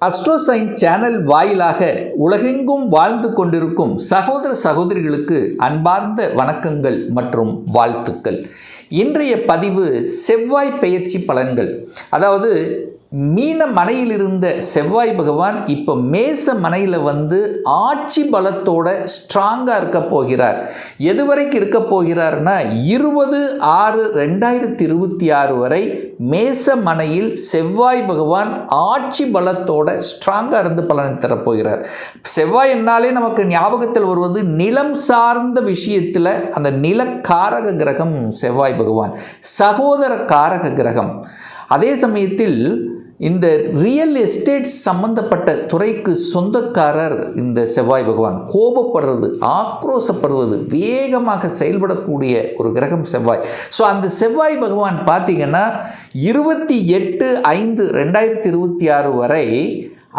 அஸ்ட்ரோசைன் channel வாயிலாக உலகெங்கும் வாழ்ந்து கொண்டிருக்கும் சகோதர சகோதரிகளுக்கு அன்பார்ந்த வணக்கங்கள் மற்றும் வாழ்த்துக்கள். இன்றைய பதிவு செவ்வாய் பெயர்ச்சி பலன்கள். அதாவது மீன மனையில் இருந்த செவ்வாய் பகவான் இப்போ மேச மனையில் வந்து ஆட்சி பலத்தோட ஸ்ட்ராங்காக இருக்க போகிறார். எதுவரைக்கும் இருக்க போகிறார்னா 20/6/2026 வரை மேச மனையில் செவ்வாய் பகவான் ஆட்சி பலத்தோட ஸ்ட்ராங்காக இருந்து பலனை தரப்போகிறார். செவ்வாய் என்னாலே நமக்கு ஞாபகத்தில் வருவது நிலம் சார்ந்த விஷயத்தில் அந்த நிலக்காரக கிரகம் செவ்வாய் பகவான், சகோதர காரக கிரகம். அதே சமயத்தில் இந்த ரியல் எஸ்டேட் சம்பந்தப்பட்ட துறைக்கு சொந்தக்காரர் இந்த செவ்வாய் பகவான். கோபப்படுறது, ஆக்ரோசப்படுவது, வேகமாக செயல்படக்கூடிய ஒரு கிரகம் செவ்வாய். ஸோ அந்த செவ்வாய் பகவான் பார்த்தீங்கன்னா 28/5/2026 வரை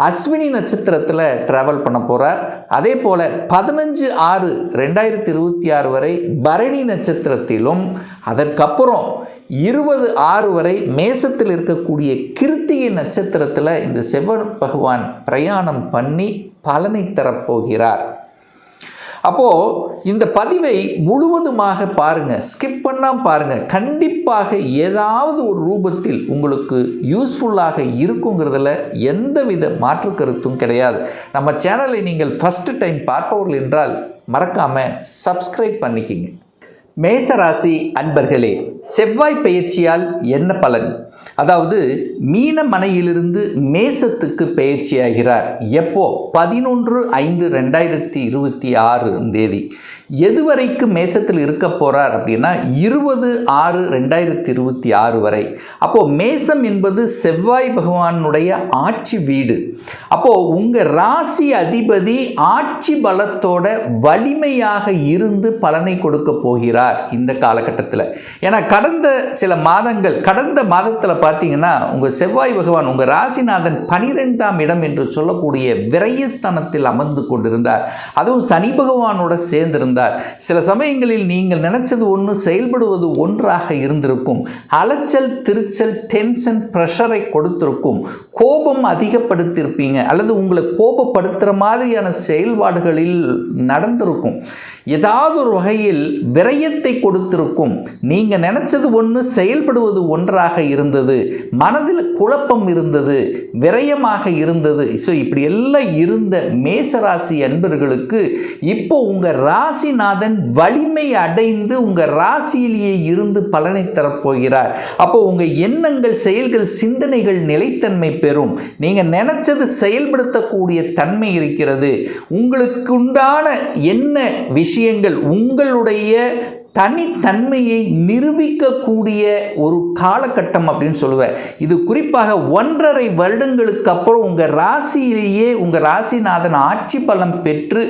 அஸ்வினி நட்சத்திரத்தில் ட்ராவல் பண்ண போகிறார். அதே போல் 15/6/2026 வரை பரணி நட்சத்திரத்திலும், அதற்கப்புறம் 20/6 வரை மேசத்தில் இருக்கக்கூடிய கிருத்திகை நட்சத்திரத்தில் இந்த செவ்வாய் பகவான் பிரயாணம் பண்ணி பலனை தரப்போகிறார். அப்போது இந்த பதிவை முழுவதுமாக பாருங்கள், ஸ்கிப் பண்ணாமல் பாருங்கள். கண்டிப்பாக ஏதாவது ஒரு ரூபத்தில் உங்களுக்கு யூஸ்ஃபுல்லாக இருக்குங்கிறதுல எந்தவித மாற்று கருத்தும் கிடையாது. நம்ம சேனலை நீங்கள் ஃபஸ்ட்டு டைம் பார்ப்பவர்கள் என்றால் மறக்காமல் சப்ஸ்கிரைப் பண்ணிக்கிங்க. மேசராசி அன்பர்களே, செவ்வாய் பெயர்ச்சியால் என்ன பலன்? அதாவது மீன மனையிலிருந்து மேசத்துக்கு பெயர்ச்சியாகிறார். எப்போ? 11/5/2026 எதுவரைக்கும் மேசத்தில் இருக்க போகிறார் அப்படின்னா 20/6/2026 வரை. அப்போது மேசம் என்பது செவ்வாய் பகவானுடைய ஆட்சி வீடு. அப்போது உங்கள் ராசி அதிபதி ஆட்சி பலத்தோட வலிமையாக இருந்து பலனை கொடுக்க போகிறார் இந்த காலகட்டத்தில். ஏன்னா கடந்த சில மாதங்கள், கடந்த மாதத்தில் பார்த்தீங்கன்னா உங்கள் செவ்வாய் பகவான் உங்கள் ராசிநாதன் 12ஆம் இடம் என்று சொல்லக்கூடிய விரயஸ்தானத்தில் அமர்ந்து கொண்டிருந்தார். அதுவும் சனி பகவானோட சேர்ந்திருந்தார். சில சமயங்களில் நீங்கள் நினைச்சது ஒன்று, செயல்படுவது ஒன்றாக இருந்திருக்கும். அலைச்சல், திருச்சல், டென்ஷன், ப்ரெஷரை கொடுத்திருக்கும். கோபம் அதிகப்படுத்தியிருப்பீங்க, அல்லது உங்களை கோபப்படுத்துகிற மாதிரியான செயல்பாடுகளில் நடந்திருக்கும். ஏதாவது ஒரு வகையில் விரயத்தை கொடுத்திருக்கும். நீங்கள் நினைச்சது ஒன்று, செயல்படுவது ஒன்றாக இருந்தது. மனதில் குழப்பம் இருந்தது, விரயமாக இருந்தது. ஸோ இப்படி எல்லாம் இருந்த மேசராசி அன்பர்களுக்கு இப்போ உங்கள் ராசிநாதன் வலிமை அடைந்து உங்கள் ராசியிலேயே இருந்து பலனை தரப்போகிறார். அப்போ உங்கள் எண்ணங்கள், செயல்கள், சிந்தனைகள் நிலைத்தன்மை பெறும். நீங்கள் நினைச்சது செயல்படுத்தக்கூடிய தன்மை இருக்கிறது. உங்களுக்கு உண்டான என்ன விஷயங்கள் உங்களுடைய தனித்தன்மையை நிரூபிக்கக்கூடிய ஒரு காலகட்டம் அப்படின்னு சொல்லுவேன். இது குறிப்பாக 1.5 வருடங்களுக்கு அப்புறம் உங்கள் ராசியிலேயே உங்கள் ராசிநாதன் ஆட்சி பலம் பெற்று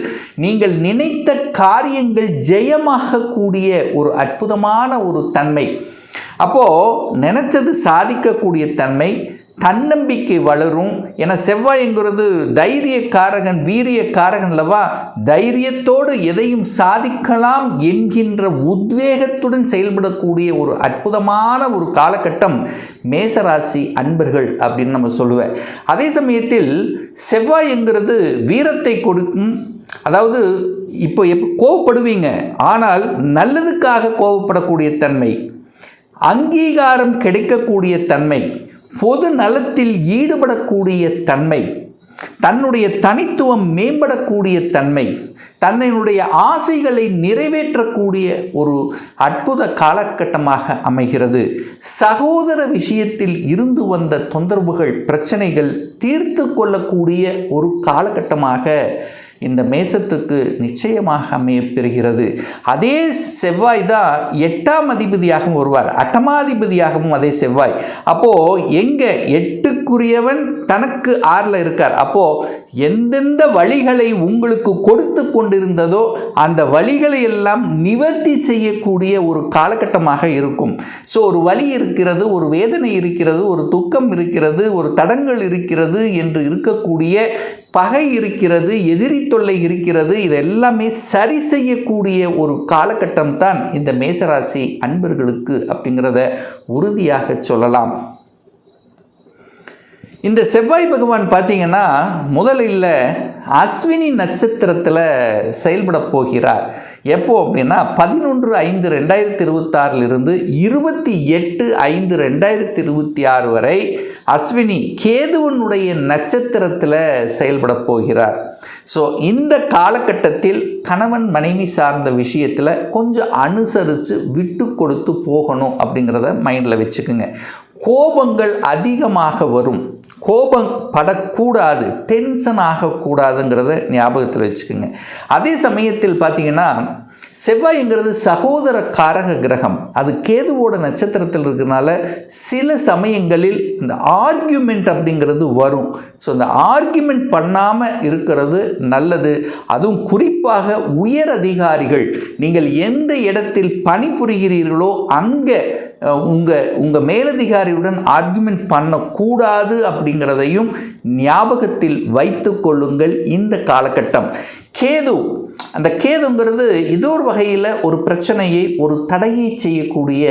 நீங்கள் நினைத்த காரியங்கள் ஜெயமாகக்கூடிய ஒரு அற்புதமான ஒரு தன்மை. அப்போது நினைச்சது சாதிக்கக்கூடிய தன்மை, தன்னம்பிக்கை வளரும். என செவ்வாய்ங்கிறது தைரியக்காரகன், வீரியக்காரகன் அல்லவா? தைரியத்தோடு எதையும் சாதிக்கலாம் என்கின்ற உத்வேகத்துடன் செயல்படக்கூடிய ஒரு அற்புதமான ஒரு காலகட்டம் மேசராசி அன்பர்கள் அப்படின்னு நம்ம சொல்லுவேன். அதே சமயத்தில் செவ்வாய்ங்கிறது வீரத்தை கொடுக்கும். அதாவது இப்போ கோபப்படுவீங்க, ஆனால் நல்லதுக்காக கோபப்படக்கூடிய தன்மை, அங்கீகாரம் கிடைக்கக்கூடிய தன்மை, பொது நலத்தில் ஈடுபடக்கூடிய தன்மை, தன்னுடைய தனித்துவம் மேம்படக்கூடிய தன்மை, தன்னுடைய ஆசைகளை நிறைவேற்றக்கூடிய ஒரு அற்புத காலகட்டமாக அமைகிறது. சகோதர விஷயத்தில் இருந்து வந்த தொந்தரவுகள், பிரச்சனைகள் தீர்த்து கொள்ளக்கூடிய ஒரு காலகட்டமாக இந்த மேசத்துக்கு நிச்சயமாக அமையப்பெறுகிறது. அதே செவ்வாய் தான் 8ஆம் அதிபதியாகவும் வருவார், அட்டமாதிபதியாகவும் அதே செவ்வாய். அப்போது எங்கே 8க்குரியவன் தனக்கு 6ல் இருக்கார். அப்போது எந்தெந்த வழிகளை உங்களுக்கு கொடுத்து கொண்டிருந்ததோ அந்த வழிகளை எல்லாம் நிவர்த்தி செய்யக்கூடிய ஒரு காலகட்டமாக இருக்கும். ஸோ ஒரு வலி இருக்கிறது, ஒரு வேதனை இருக்கிறது, ஒரு துக்கம் இருக்கிறது, ஒரு தடங்கள் இருக்கிறது என்று இருக்கக்கூடிய பகை இருக்கிறது, எதிரி தொல்லை இருக்கிறது, இதெல்லாமே சரி செய்யக்கூடிய ஒரு காலகட்டம் தான் இந்த மேசராசி அன்பர்களுக்கு அப்படிங்கிறத உறுதியாக சொல்லலாம். இந்த செவ்வாய் பகவான் பார்த்தீங்கன்னா முதலில் அஸ்வினி நட்சத்திரத்தில் செயல்பட போகிறார். எப்போ அப்படின்னா 11/5/2026 28/5/2026 வரை அஸ்வினி கேதுவனுடைய நட்சத்திரத்தில் செயல்பட போகிறார். ஸோ இந்த காலகட்டத்தில் கணவன் மனைவி சார்ந்த விஷயத்தில் கொஞ்சம் அனுசரித்து விட்டு கொடுத்து போகணும் அப்படிங்கிறத மைண்டில் வச்சுக்குங்க. கோபங்கள் அதிகமாக வரும், கோபம் படக்கூடாது, டென்ஷன் ஆகக்கூடாதுங்கிறத ஞாபகத்தில் வச்சுக்கோங்க. அதே சமயத்தில் பார்த்தீங்கன்னா செவ்வாய்ங்கிறது சகோதர காரக கிரகம், அது கேதுவோட நட்சத்திரத்தில் இருக்கிறதுனால சில சமயங்களில் இந்த ஆர்கியூமெண்ட் அப்படிங்கிறது வரும். ஸோ இந்த ஆர்கியூமெண்ட் பண்ணாமல் இருக்கிறது நல்லது. அதுவும் குறிப்பாக உயர் அதிகாரிகள், நீங்கள் எந்த இடத்தில் பணிபுரிகிறீர்களோ அங்கே உங்கள் மேலதிகாரியுடன் ஆர்கியூமெண்ட் பண்ணக்கூடாது அப்படிங்கிறதையும் ஞாபகத்தில் வைத்து கொள்ளுங்கள். இந்த காலகட்டம் கேது, அந்த கேதுங்கிறது ஏதோ ஒரு வகையில் ஒரு பிரச்சனையை, ஒரு தடையை செய்யக்கூடிய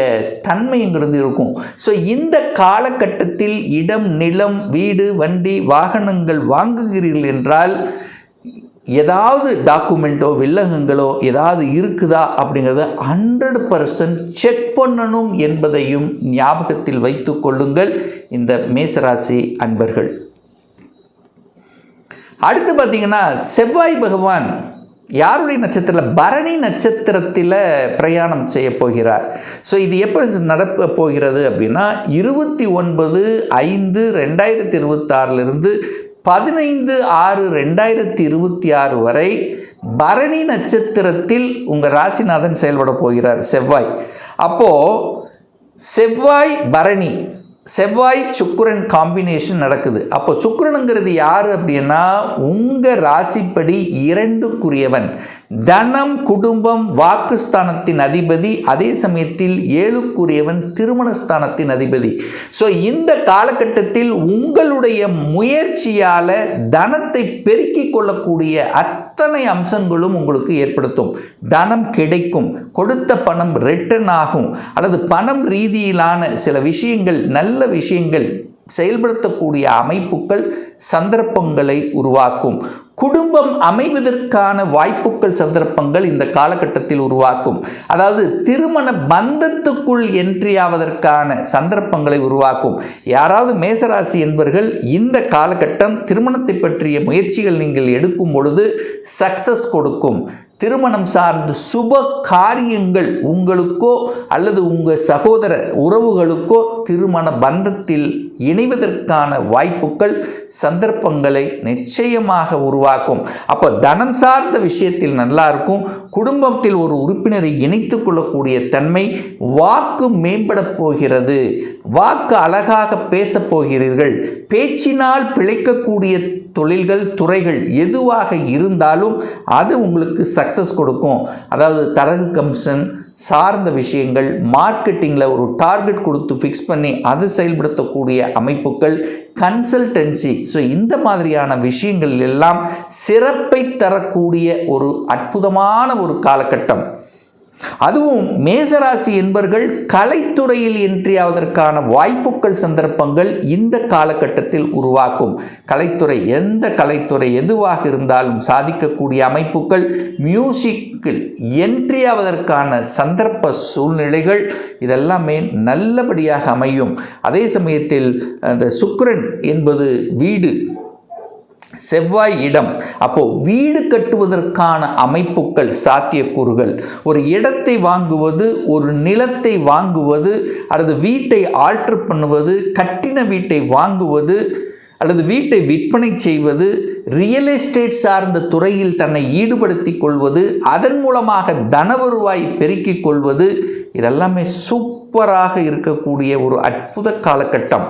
தன்மைங்கிறது இருக்கும். ஸோ இந்த காலகட்டத்தில் இடம், நிலம், வீடு, வண்டி, வாகனங்கள் வாங்குகிறீர்கள் என்றால் ஏதாவது டாக்குமெண்ட்டோ வில்லகங்களோ ஏதாவது இருக்குதா அப்படிங்கிறத 100% செக் பண்ணணும் என்பதையும் ஞாபகத்தில் வைத்து கொள்ளுங்கள் இந்த மேசராசி அன்பர்கள். அடுத்து பார்த்தீங்கன்னா செவ்வாய் பகவான் யாருடைய நட்சத்திரத்தில்? பரணி நட்சத்திரத்தில் பிரயாணம் செய்ய போகிறார். ஸோ இது எப்போ நடக்க போகிறது அப்படின்னா 29/5/2026 15/6/2026 வரை பரணி நட்சத்திரத்தில் உங்கள் ராசிநாதன் செயல்பட போகிறார் செவ்வாய். அப்போது செவ்வாய் பரணி, செவ்வாய் சுக்கிரன் காம்பினேஷன் நடக்குது. அப்போ சுக்கிரனுங்கிறது யார் அப்படின்னா உங்கள் ராசிப்படி 2க்குரியவன், தனம், குடும்பம், வாக்குஸ்தானத்தின் அதிபதி, அதே சமயத்தில் 7க்குரியவன் திருமணஸ்தானத்தின் அதிபதி. ஸோ இந்த காலகட்டத்தில் உங்களுடைய முயற்சியால் தனத்தை பெருக்கிக் கொள்ளக்கூடிய அத்தனை அம்சங்களும் உங்களுக்கு ஏற்படுத்தும். தனம் கிடைக்கும், கொடுத்த பணம் ரிட்டர்ன் ஆகும், அல்லது பணம் ரீதியிலான சில விஷயங்கள், நல்ல விஷயங்கள் செயல்படுத்தக்கூடிய அமைப்புகள், சந்தர்ப்பங்களை உருவாக்கும். குடும்பம் அமைவதற்கான வாய்ப்புகள், சந்தர்ப்பங்கள் இந்த காலகட்டத்தில் உருவாக்கும். அதாவது திருமண பந்தத்துக்குள் என்ட்ரி ஆவதற்கான சந்தர்ப்பங்களை உருவாக்கும். யாராவது மேசராசி என்பவர்கள் இந்த காலகட்டம் திருமணத்தை பற்றிய முயற்சிகள் நீங்கள் எடுக்கும் பொழுது சக்சஸ் கொடுக்கும். திருமணம் சார்ந்த சுப காரியங்கள் உங்களுக்கோ அல்லது உங்கள் சகோதர உறவுகளுக்கோ திருமண பந்தத்தில் இணைவதற்கான வாய்ப்புகள், சந்தர்ப்பங்களை நிச்சயமாக உருவாக்கும். அப்போ தனம் சார்ந்த விஷயத்தில் நல்லா இருக்கும். குடும்பத்தில் ஒரு உறுப்பினரை இணைத்து கொள்ளக்கூடிய தன்மை, வாக்கு மேம்பட போகிறது, வாக்கு அழகாக பேசப் போகிறீர்கள். பேச்சினால் பிழைக்கக்கூடிய தொழில்கள், துறைகள் எதுவாக இருந்தாலும் அது உங்களுக்கு சக்ஸஸ் கொடுக்கும். அதாவது தரகு கமிஷன் சார்ந்த விஷயங்கள், மார்க்கெட்டிங்கில் ஒரு டார்கெட் கொடுத்து ஃபிக்ஸ் பண்ணி அது செயல்படுத்தக்கூடிய அமைப்புகள், கன்சல்டன்சி. ஸோ இந்த மாதிரியான விஷயங்கள் எல்லாம் சிறப்பை தரக்கூடிய ஒரு அற்புதமான ஒரு காலகட்டம். அதுவும் மேசராசி என்பர்கள் கலைத்துறையில் என்ட்ரி ஆவதற்கான வாய்ப்புகள், சந்தர்ப்பங்கள் இந்த காலகட்டத்தில் உருவாக்கும். கலைத்துறை, எந்த கலைத்துறை எதுவாக இருந்தாலும் சாதிக்கக்கூடிய அமைப்புகள், மியூசிக்கில் என்ட்ரி ஆவதற்கான சந்தர்ப்ப சூழ்நிலைகள் இதெல்லாமே நல்லபடியாக அமையும். அதே சமயத்தில் அந்த சுக்கிரன் என்பது வீடு, செவ்வாய் இடம். அப்போ வீடு கட்டுவதற்கான அமைப்புகள், சாத்தியக்கூறுகள், ஒரு இடத்தை வாங்குவது, ஒரு நிலத்தை வாங்குவது, அல்லது வீட்டை ஆல்டர் பண்ணுவது, கட்டின வீட்டை வாங்குவது, அல்லது வீட்டை விற்பனை செய்வது, ரியல் எஸ்டேட் சார்ந்த துறையில் தன்னை ஈடுபடுத்திக் கொள்வது, அதன் மூலமாக தன வருவாய் பெருக்கிக் கொள்வது, இதெல்லாமே சூப்பராக இருக்கக்கூடிய ஒரு அற்புத காலகட்டம்.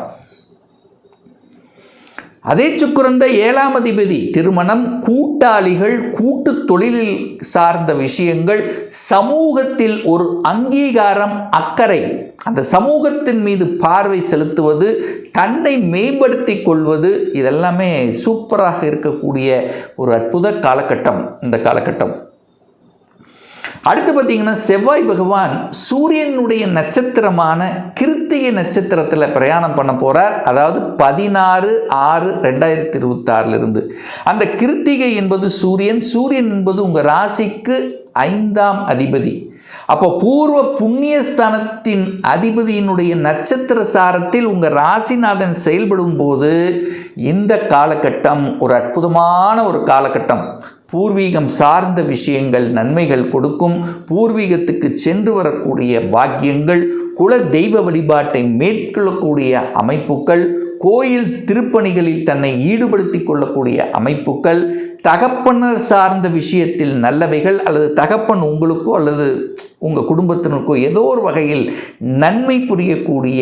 அதே சுக்கிரன் 7ஆம் அதிபதி, திருமணம், கூட்டாளிகள், கூட்டு தொழிலில் சார்ந்த விஷயங்கள், சமூகத்தில் ஒரு அங்கீகாரம், அக்கறை, அந்த சமூகத்தின் மீது பார்வை செலுத்துவது, தன்னை மேம்படுத்தி கொள்வது, இதெல்லாமே சூப்பராக இருக்கக்கூடிய ஒரு அற்புத காலகட்டம் இந்த காலகட்டம். அடுத்து பார்த்தீங்கன்னா செவ்வாய் பகவான் சூரியனுடைய நட்சத்திரமான கிருத்திகை நட்சத்திரத்தில் பிரயாணம் பண்ண போகிறார். அதாவது 16/6/2026 அந்த கிருத்திகை என்பது சூரியன் என்பது உங்கள் ராசிக்கு 5ஆம் அதிபதி. அப்போ பூர்வ புண்ணியஸ்தானத்தின் அதிபதியினுடைய நட்சத்திர சாரத்தில் உங்கள் ராசிநாதன் செயல்படும் போது இந்த காலகட்டம் ஒரு அற்புதமான ஒரு காலகட்டம். பூர்வீகம் சார்ந்த விஷயங்கள் நன்மைகள் கொடுக்கும். பூர்வீகத்துக்கு சென்று வரக்கூடிய பாக்கியங்கள், குல தெய்வ வழிபாட்டை மேற்கொள்ளக்கூடிய அமைப்புகள், கோயில் திருப்பணிகளில் தன்னை ஈடுபடுத்தி கொள்ளக்கூடிய அமைப்புகள், தகப்பனர் சார்ந்த விஷயத்தில் நல்லவைகள், அல்லது தகப்பன் உங்களுக்கோ அல்லது உங்கள் குடும்பத்தினருக்கோ ஏதோ ஒரு வகையில் நன்மை புரியக்கூடிய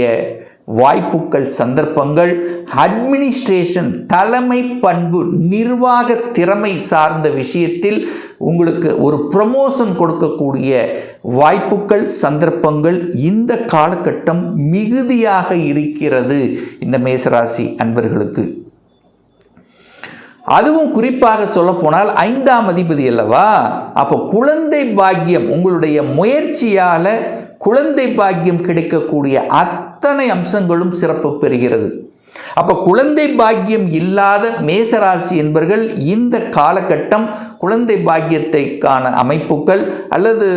வாய்ப்புகள், சந்தர்ப்பங்கள், அட்மினிஸ்ட்ரேஷன் தலைமை பண்பு நிர்வாக திறமை சார்ந்த விஷயத்தில் உங்களுக்கு ஒரு ப்ரமோஷன் கொடுக்கக்கூடிய வாய்ப்புகள், சந்தர்ப்பங்கள் இந்த காலகட்டம் மிகுதியாக இருக்கிறது இந்த மேசராசி அன்பர்களுக்கு. அதுவும் குறிப்பாக சொல்லப்போனால் 5ஆம் அதிபதி அல்லவா. அப்போ குழந்தை பாக்கியம், உங்களுடைய முயற்சியால் குழந்தை பாக்கியம் கிடைக்கக்கூடிய அத்தனை அம்சங்களும் சிறப்பு பெறுகிறது. அப்போ குழந்தை பாக்கியம் இல்லாத மேசராசி என்பவர்கள் இந்த காலகட்டம் குழந்தை பாக்கியத்தைக்கான அமைப்புகள் அல்லது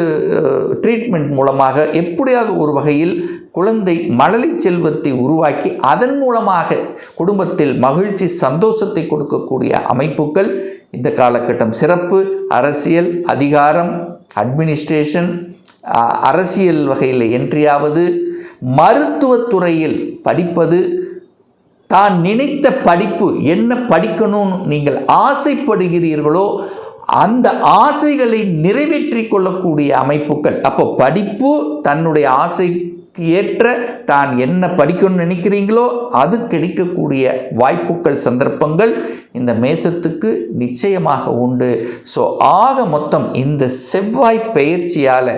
ட்ரீட்மெண்ட் மூலமாக எப்படியாவது ஒரு வகையில் குழந்தை மழலை செல்வத்தை உருவாக்கி அதன் மூலமாக குடும்பத்தில் மகிழ்ச்சி சந்தோஷத்தை கொடுக்கக்கூடிய அமைப்புகள் இந்த காலகட்டம் சிறப்பு. அரசியல், அதிகாரம், அட்மினிஸ்ட்ரேஷன், அரசியல் வகையில் என்ட்ரியாவது, மருத்துவத்துறையில் படிப்பது, தான் நினைத்த படிப்பு என்ன படிக்கணும்னு நீங்கள் ஆசைப்படுகிறீர்களோ அந்த ஆசைகளை நிறைவேற்றி கொள்ளக்கூடிய அமைப்புகள். அப்போ படிப்பு தன்னுடைய ஆசைக்கு ஏற்ற தான் என்ன படிக்கணும்னு நினைக்கிறீங்களோ அது கிடைக்கக்கூடிய வாய்ப்புகள், சந்தர்ப்பங்கள் இந்த மேசத்துக்கு நிச்சயமாக உண்டு. ஸோ ஆக மொத்தம் இந்த செவ்வாய் பெயர்ச்சியால்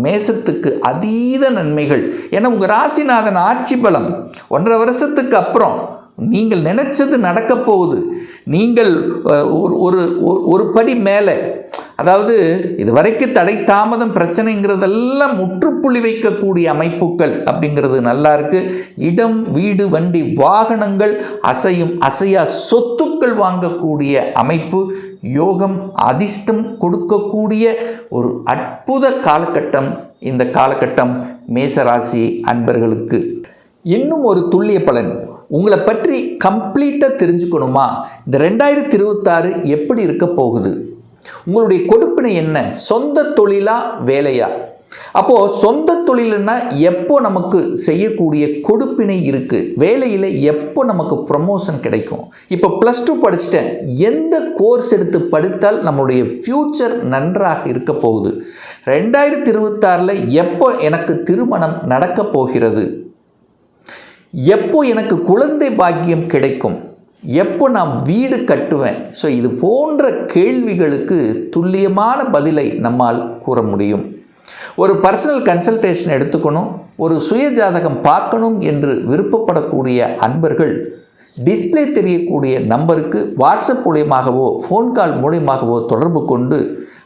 மேசத்துக்கு அதீத நன்மைகள். ஏன்னா உங்கள் ராசிநாதன் ஆட்சி பலம் 1.5 வருஷத்துக்கு அப்புறம் நீங்கள் நினைச்சது நடக்க போகுது. நீங்கள் ஒரு படி மேலே, அதாவது இதுவரைக்கும் தடை தாமதம் பிரச்சனைங்கிறதெல்லாம் முற்றுப்புள்ளி வைக்கக்கூடிய அமைப்புகள் அப்படிங்கிறது நல்லா இருக்கு. இடம், வீடு, வண்டி, வாகனங்கள், அசையா சொத்துக்கள் வாங்கக்கூடிய அமைப்பு, யோகம், அதிர்ஷ்டம் கொடுக்கக்கூடிய ஒரு அற்புத காலகட்டம் இந்த காலகட்டம் மேசராசி அன்பர்களுக்கு. இன்னும் ஒரு துல்லிய பலன் உங்களை பற்றி கம்ப்ளீட்டாக தெரிஞ்சுக்கணுமா? இந்த 2026 எப்படி இருக்க போகுது? உங்களுடைய கொடுப்பினை என்ன? சொந்த தொழிலா, வேலையா? அப்போது சொந்த தொழில்னா எப்போ நமக்கு செய்யக்கூடிய கொடுப்பினை இருக்குது, வேலையில் எப்போ நமக்கு ப்ரமோஷன் கிடைக்கும். இப்போ +2 படிச்சுட்டேன், எந்த கோர்ஸ் எடுத்து படித்தால் நம்மளுடைய ஃப்யூச்சர் நன்றாக இருக்க போகுது? 2026 எப்போ எனக்கு திருமணம் நடக்க போகிறது? எப்போ எனக்கு குழந்தை பாக்கியம் கிடைக்கும்? எப்போ நான் வீடு கட்டுவேன்? ஸோ இது போன்ற கேள்விகளுக்கு துல்லியமான பதிலை நம்மால் கூற முடியும். ஒரு பர்சனல் கன்சல்டேஷன் எடுத்துக்கணும், ஒரு சுய ஜாதகம் பார்க்கணும் என்று விருப்பப்படக்கூடிய அன்பர்கள் டிஸ்பிளே தெரியக்கூடிய நம்பருக்கு வாட்ஸ்அப் மூலியமாகவோ ஃபோன் கால் மூலியமாகவோ தொடர்பு கொண்டு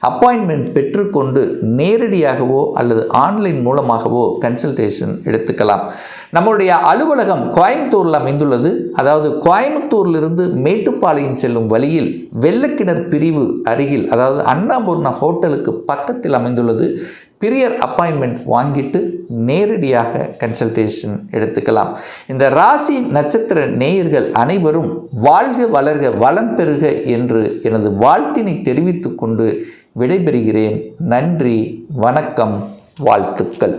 அப்பாயின்மெண்ட் பெற்றுக்கொண்டு நேரடியாகவோ அல்லது ஆன்லைன் மூலமாகவோ கன்சல்டேஷன் எடுத்துக்கலாம். நம்மளுடைய அலுவலகம் கோயம்புத்தூரில் அமைந்துள்ளது. அதாவது கோயம்புத்தூரிலிருந்து மேட்டுப்பாளையம் செல்லும் வழியில் வெள்ளக்கிணர் பிரிவு அருகில், அதாவது அன்னபூர்ணா ஹோட்டலுக்கு பக்கத்தில் அமைந்துள்ளது. பிரியர் அப்பாயின்மெண்ட் வாங்கிட்டு நேரடியாக கன்சல்டேஷன் எடுத்துக்கலாம். இந்த ராசி நட்சத்திர நேயர்கள் அனைவரும் வாழ்க, வளர்க, வளம் பெறுக என்று எனது வாழ்த்தினை தெரிவித்து கொண்டு விடைபெறுகிறேன். நன்றி, வணக்கம், வாழ்த்துக்கள்.